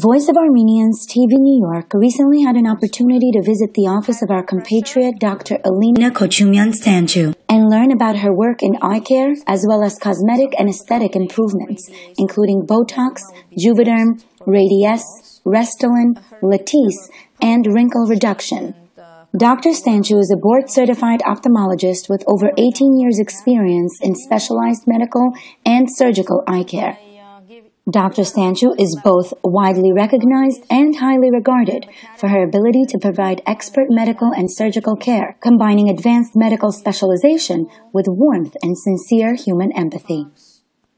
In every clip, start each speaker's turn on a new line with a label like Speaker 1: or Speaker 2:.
Speaker 1: Voice of Armenians TV New York recently had an opportunity to visit the office of our compatriot Dr. Alina Kochoumian Stanciu and learn about her work in eye care as well as cosmetic and aesthetic improvements, including BOTOX, Juvéderm, Radiesse, Restylane, Latisse, and wrinkle reduction. Dr. Stanciu is a board-certified ophthalmologist with over 18 years' experience in specialized medical and surgical eye care. Dr. Stanciu is both widely recognized and highly regarded for her ability to provide expert medical and surgical care, combining advanced medical specialization with warmth and sincere human empathy.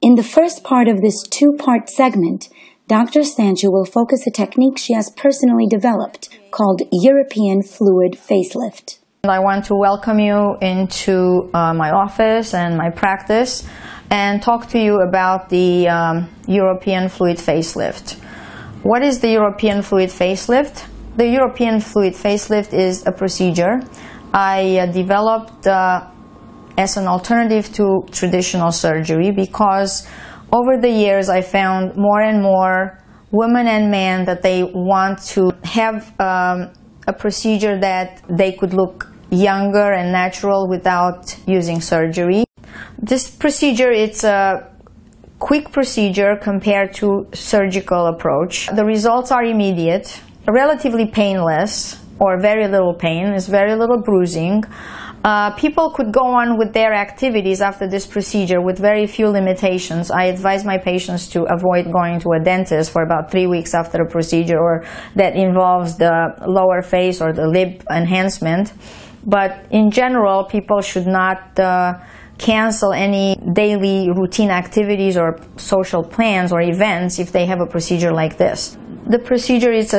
Speaker 1: In the first part of this two-part segment, Dr. Stanciu will focus a technique she has personally developed called European Fluid Facelift.
Speaker 2: I want to welcome you into my office and my practice and talk to you about the European Fluid Facelift. What is the European Fluid Facelift? The European Fluid Facelift is a procedure I developed as an alternative to traditional surgery because over the years I found more and more women and men that they want to have a procedure that they could look younger and natural without using surgery. This procedure, it's a quick procedure compared to surgical approach. The results are immediate, relatively painless, or very little pain, is very little bruising. People could go on with their activities after this procedure with very few limitations. I advise my patients to avoid going to a dentist for about 3 weeks after a procedure or that involves the lower face or the lip enhancement. But in general, people should not cancel any daily routine activities or social plans or events if they have a procedure like this. The procedure is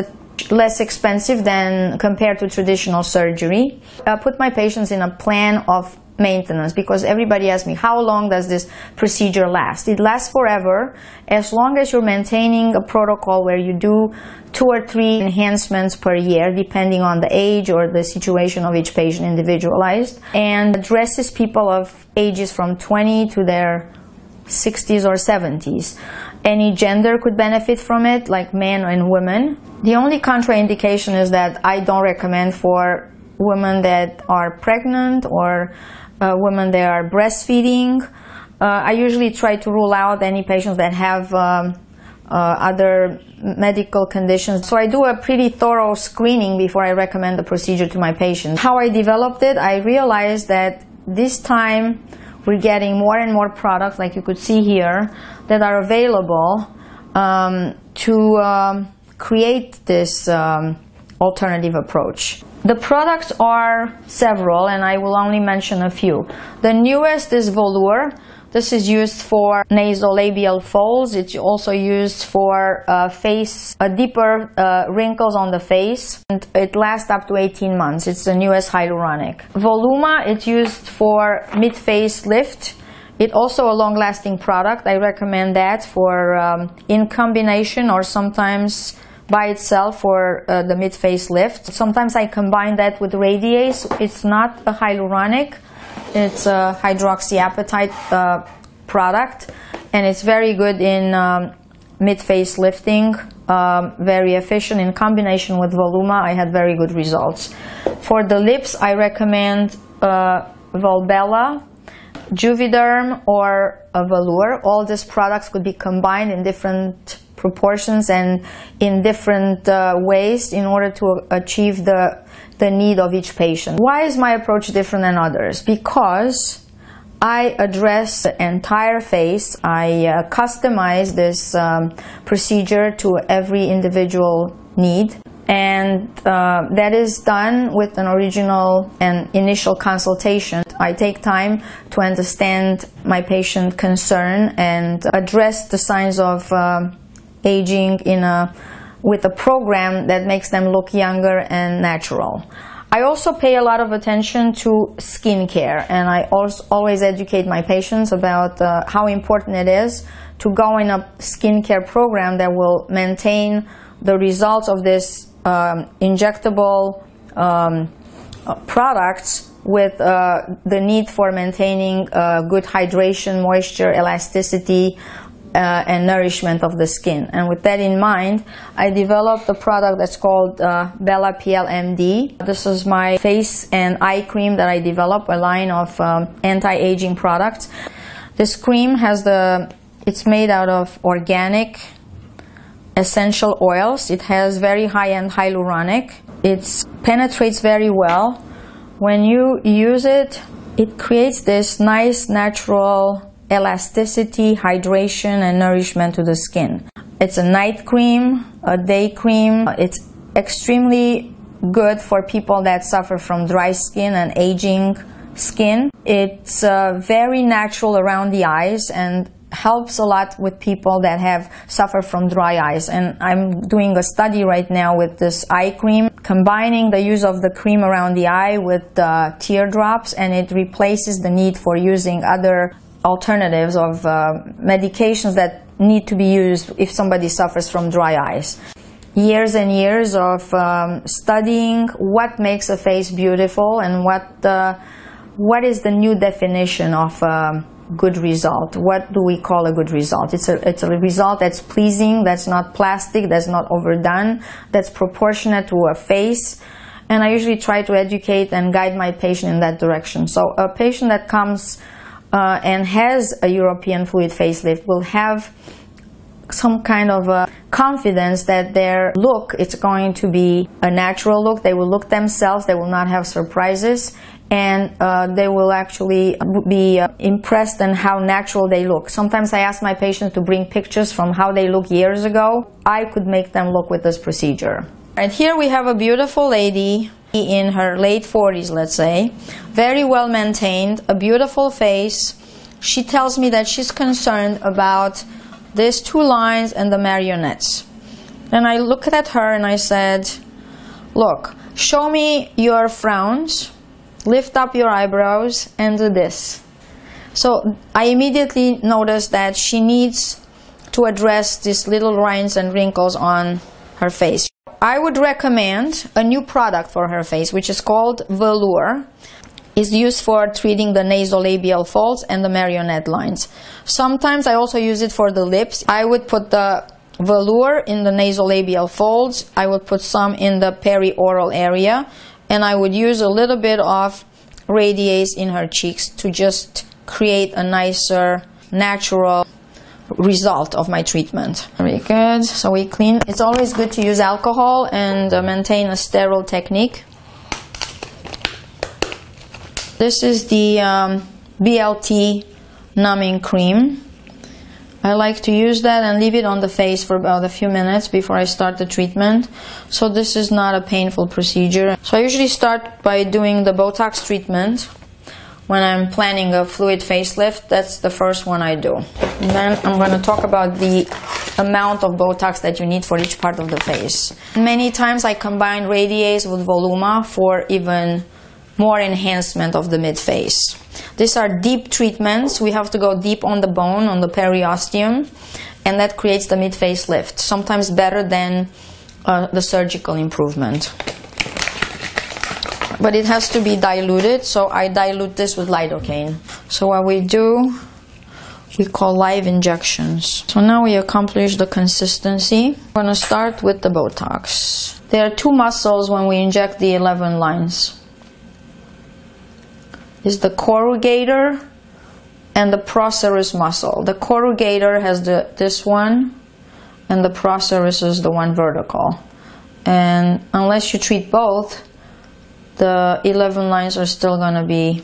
Speaker 2: less expensive than compared to traditional surgery. I put my patients in a plan of maintenance because everybody asks me, how long does this procedure last? It lasts forever as long as you're maintaining a protocol where you do 2 or 3 enhancements per year depending on the age or the situation of each patient individualized, and addresses people of ages from 20 to their 60s or 70s. Any gender could benefit from it, like men and women. The only contraindication is that I don't recommend for women that are pregnant or women that are breastfeeding. I usually try to rule out any patients that have other medical conditions. So I do a pretty thorough screening before I recommend the procedure to my patients. How I developed it, I realized that this time we're getting more and more products, like you could see here, that are available to create this alternative approach. The products are several, and I will only mention a few. The newest is Velour. This is used for nasolabial folds. It's also used for deeper wrinkles on the face. And it lasts up to 18 months. It's the newest hyaluronic. Voluma, it's used for mid-face lift. It's also a long-lasting product. I recommend that for in combination or sometimes by itself for the mid-face lift. Sometimes I combine that with Radiesse. It's not a hyaluronic. It's a hydroxyapatite product, and it's very good in mid-face lifting, very efficient. In combination with Voluma, I had very good results. For the lips, I recommend Volbella, Juvéderm, or Velour. All these products could be combined in different proportions and in different ways in order to achieve the need of each patient. Why is my approach different than others? Because I address the entire face. I customize this procedure to every individual need, and that is done with an original and initial consultation. I take time to understand my patient concern and address the signs of aging with a program that makes them look younger and natural. I also pay a lot of attention to skincare, and I also always educate my patients about how important it is to go in a skincare program that will maintain the results of this injectable products with the need for maintaining good hydration, moisture, elasticity, and nourishment of the skin. And with that in mind, I developed a product that's called Bella PL MD. This is my face and eye cream that I developed, a line of anti-aging products. This cream it's made out of organic essential oils. It has very high-end hyaluronic. It penetrates very well. When you use it, it creates this nice natural elasticity, hydration, and nourishment to the skin. It's a night cream, a day cream. It's extremely good for people that suffer from dry skin and aging skin. It's very natural around the eyes and helps a lot with people that have suffered from dry eyes. And I'm doing a study right now with this eye cream, combining the use of the cream around the eye with the teardrops, and it replaces the need for using other alternatives of medications that need to be used if somebody suffers from dry eyes. Years and years of studying what makes a face beautiful and what is the new definition of good result. What do we call a good result? It's a result that's pleasing, that's not plastic, that's not overdone, that's proportionate to a face. And I usually try to educate and guide my patient in that direction. So a patient that comes and has a European fluid facelift will have some kind of a confidence that their look, it's going to be a natural look. They will look themselves, they will not have surprises, and they will actually be impressed in how natural they look. Sometimes I ask my patients to bring pictures from how they look years ago. I could make them look with this procedure. And here we have a beautiful lady in her late 40s, let's say, very well maintained, a beautiful face. She tells me that she's concerned about these two lines and the marionettes. And I looked at her and I said, look, show me your frowns, lift up your eyebrows, and do this. So I immediately noticed that she needs to address these little lines and wrinkles on her face. I would recommend a new product for her face, which is called Velour. It's used for treating the nasolabial folds and the marionette lines. Sometimes I also use it for the lips. I would put the Velour in the nasolabial folds. I would put some in the perioral area. And I would use a little bit of Radiesse in her cheeks to just create a nicer, natural result of my treatment. Very good. So we clean. It's always good to use alcohol and maintain a sterile technique. This is the BLT numbing cream. I like to use that and leave it on the face for about a few minutes before I start the treatment. So this is not a painful procedure. So I usually start by doing the Botox treatment. When I'm planning a fluid facelift, that's the first one I do. And then I'm going to talk about the amount of Botox that you need for each part of the face. Many times I combine Radiesse with Voluma for even more enhancement of the mid-face. These are deep treatments. We have to go deep on the bone, on the periosteum, and that creates the mid-face lift, sometimes better than the surgical improvement. But it has to be diluted, so I dilute this with lidocaine. So what we do, we call live injections. So now we accomplish the consistency. We're going to start with the Botox. There are two muscles when we inject the 11 lines. Is the corrugator and the procerus muscle. The corrugator has this one, and the procerus is the one vertical. And unless you treat both, the 11 lines are still going to be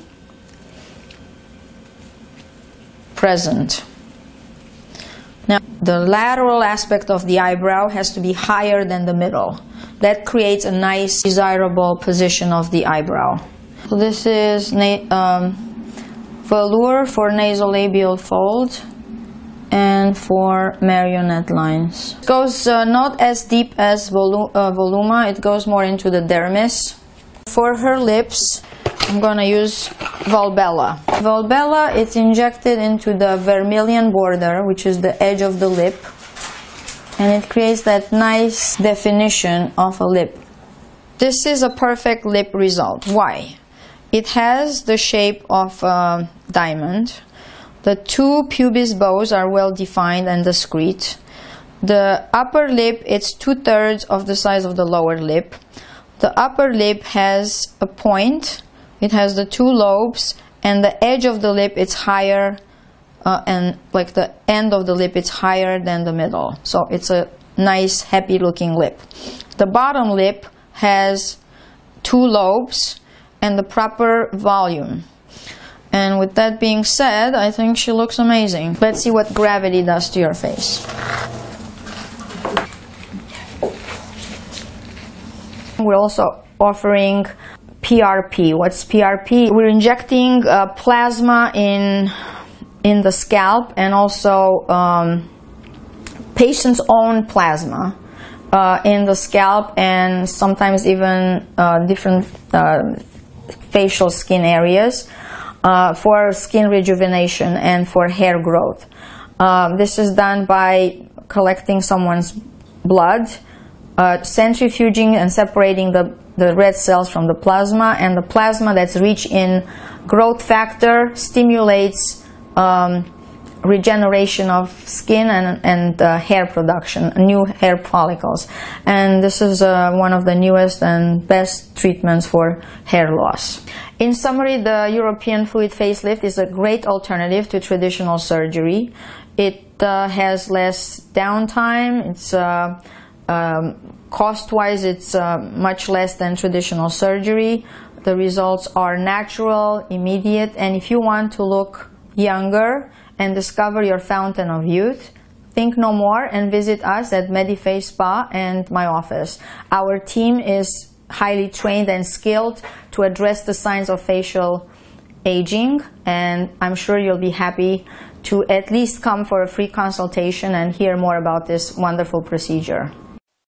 Speaker 2: present. Now, the lateral aspect of the eyebrow has to be higher than the middle. That creates a nice, desirable position of the eyebrow. So this is Velour for nasolabial fold and for marionette lines. It goes not as deep as Voluma, it goes more into the dermis. For her lips, I'm going to use Volbella. Volbella, it's injected into the vermilion border, which is the edge of the lip, and it creates that nice definition of a lip. This is a perfect lip result. Why? It has the shape of a diamond. The two pubis bows are well defined and discrete. The upper lip, it's 2/3 of the size of the lower lip. The upper lip has a point. It has the two lobes, and the edge of the lip it's higher, and like the end of the lip it's higher than the middle. So it's a nice, happy looking lip. The bottom lip has two lobes and the proper volume. And with that being said, I think she looks amazing. Let's see what gravity does to your face. We're also offering PRP. What's PRP? We're injecting plasma in the scalp, and also patient's own plasma in the scalp, and sometimes even different facial skin areas for skin rejuvenation and for hair growth. This is done by collecting someone's blood, centrifuging and separating the red cells from the plasma, and the plasma that's rich in growth factor stimulates regeneration of skin and hair production, new hair follicles. And this is one of the newest and best treatments for hair loss. In summary, the European Fluid Facelift is a great alternative to traditional surgery. It has less downtime. It's cost-wise, it's much less than traditional surgery. The results are natural, immediate, and if you want to look younger and discover your fountain of youth, think no more and visit us at Mediface Spa and my office. Our team is highly trained and skilled to address the signs of facial aging, and I'm sure you'll be happy to at least come for a free consultation and hear more about this wonderful procedure.